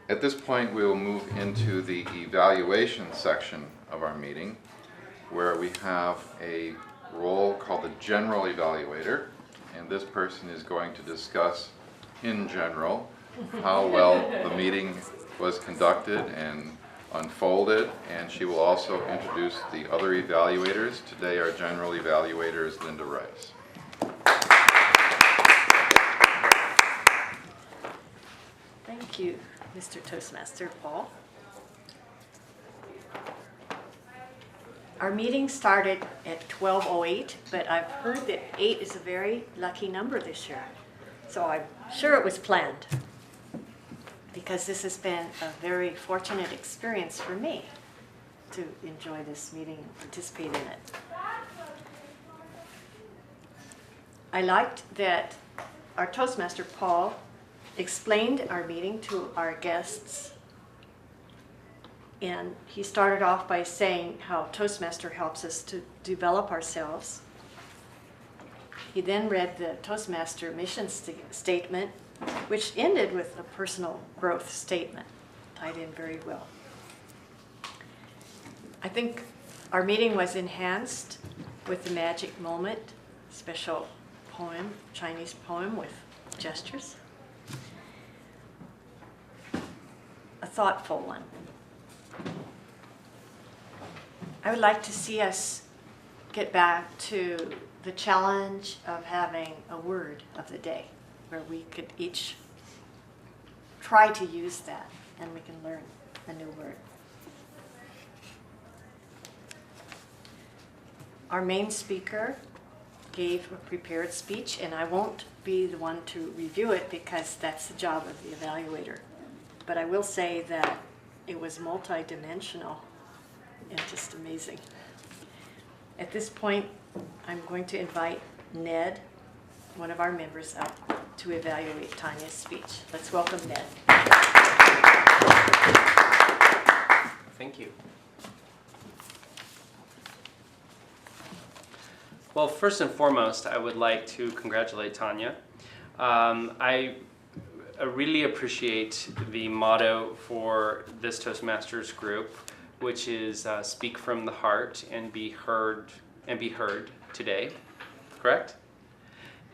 At this point, we will move into the evaluation section of our meeting, where we have a role called the general evaluator, and this person is going to discuss in general how well the meeting was conducted and unfolded, and she will also introduce the other evaluators. Today our general evaluator is Linda Rice. Thank you, Mr. Toastmaster Paul. Our meeting started at 12:08, but I've heard that 8 is a very lucky number this year. So I'm sure it was planned, because this has been a very fortunate experience for me to enjoy this meeting and participate in it. I liked that our Toastmaster Paul explained our meeting to our guests, and he started off by saying how Toastmaster helps us to develop ourselves. He then read the Toastmaster mission statement, which ended with a personal growth statement, tied in very well. I think our meeting was enhanced with the magic moment, special poem, Chinese poem with gestures. A thoughtful one. I would like to see us get back to the challenge of having a word of the day, where we could each try to use that and we can learn a new word. Our main speaker gave a prepared speech, and I won't be the one to review it because that's the job of the evaluator. But I will say that it was multidimensional and just amazing. At this point, I'm going to invite Ned, one of our members, up to evaluate Tanya's speech. Let's welcome Ned. Thank you. Well, first and foremost, I would like to congratulate Tanya. I really appreciate the motto for this Toastmasters group, which is speak from the heart and be heard today, correct?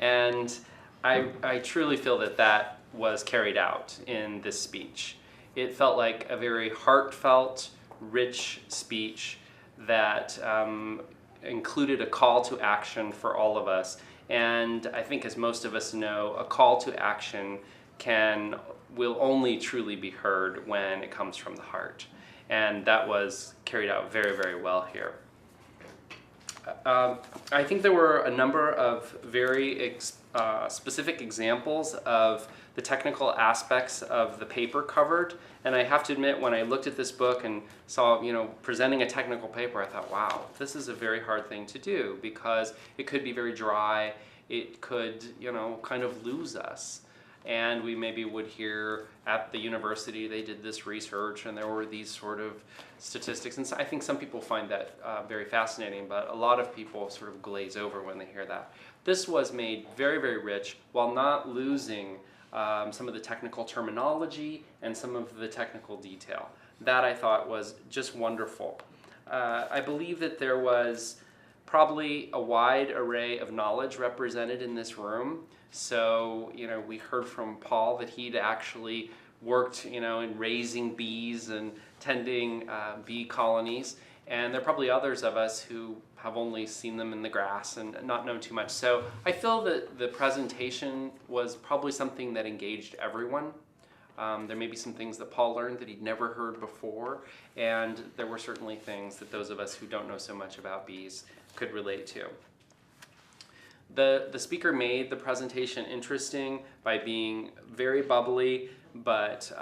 And I truly feel that that was carried out in this speech. It felt like a very heartfelt, rich speech that included a call to action for all of us. And I think, as most of us know, a call to action will only truly be heard when it comes from the heart. And that was carried out very, very well here. I think there were a number of very specific examples of the technical aspects of the paper covered. And I have to admit, when I looked at this book and saw, presenting a technical paper, I thought, wow, this is a very hard thing to do, because it could be very dry. It could, kind of lose us. And we maybe would hear at the university they did this research and there were these sort of statistics. And so I think some people find that very fascinating, but a lot of people sort of glaze over when they hear that. This was made very, very rich while not losing some of the technical terminology and some of the technical detail. That I thought was just wonderful. I believe that there was probably a wide array of knowledge represented in this room. So, we heard from Paul that he'd actually worked, in raising bees and tending bee colonies. And there are probably others of us who have only seen them in the grass and not known too much. So I feel that the presentation was probably something that engaged everyone. There may be some things that Paul learned that he'd never heard before. And there were certainly things that those of us who don't know so much about bees could relate to. The speaker made the presentation interesting by being very bubbly, but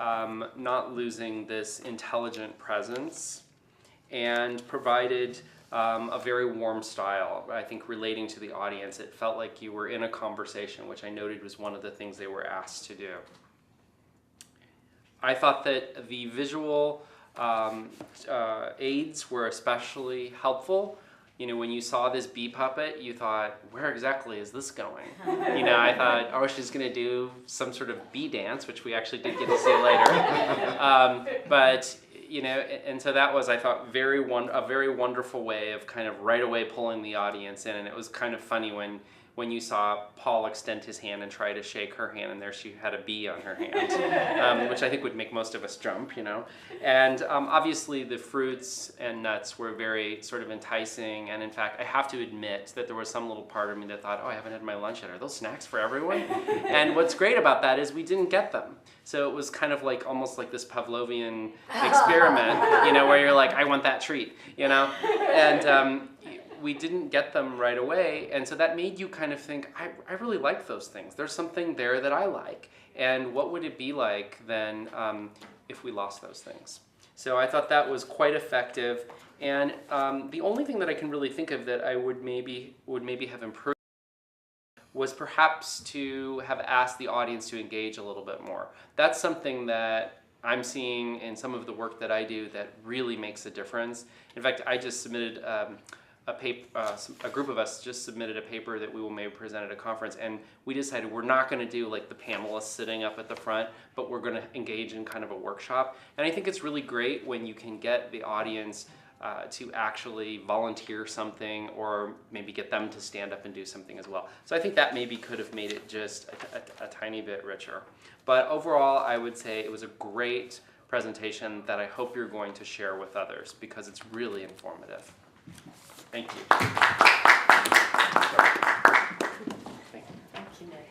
not losing this intelligent presence, and provided a very warm style, I think, relating to the audience. It felt like you were in a conversation, which I noted was one of the things they were asked to do. I thought that the visual aids were especially helpful. when you saw this bee puppet, you thought, where exactly is this going? I thought, oh, she's going to do some sort of bee dance, which we actually did get to see later. But and so that was, I thought, a very wonderful way of kind of right away pulling the audience in. And it was kind of funny when you saw Paul extend his hand and try to shake her hand, and there she had a bee on her hand, which I think would make most of us jump, And obviously the fruits and nuts were very sort of enticing, and in fact, I have to admit that there was some little part of me that thought, oh, I haven't had my lunch yet. Are those snacks for everyone? And what's great about that is we didn't get them. So it was kind of like almost like this Pavlovian experiment, where you're like, I want that treat, And we didn't get them right away, and so that made you kind of think, I really like those things. There's something there that I like, and what would it be like then if we lost those things? So I thought that was quite effective, and the only thing that I can really think of that I would maybe have improved was perhaps to have asked the audience to engage a little bit more. That's something that I'm seeing in some of the work that I do that really makes a difference. In fact, I just submitted a group of us just submitted a paper that we will maybe present at a conference, and we decided we're not going to do like the panelists sitting up at the front, but we're going to engage in kind of a workshop. And I think it's really great when you can get the audience to actually volunteer something, or maybe get them to stand up and do something as well. So I think that maybe could have made it just a tiny bit richer. But overall, I would say it was a great presentation that I hope you're going to share with others, because it's really informative. Thank you. Thank you, Nick.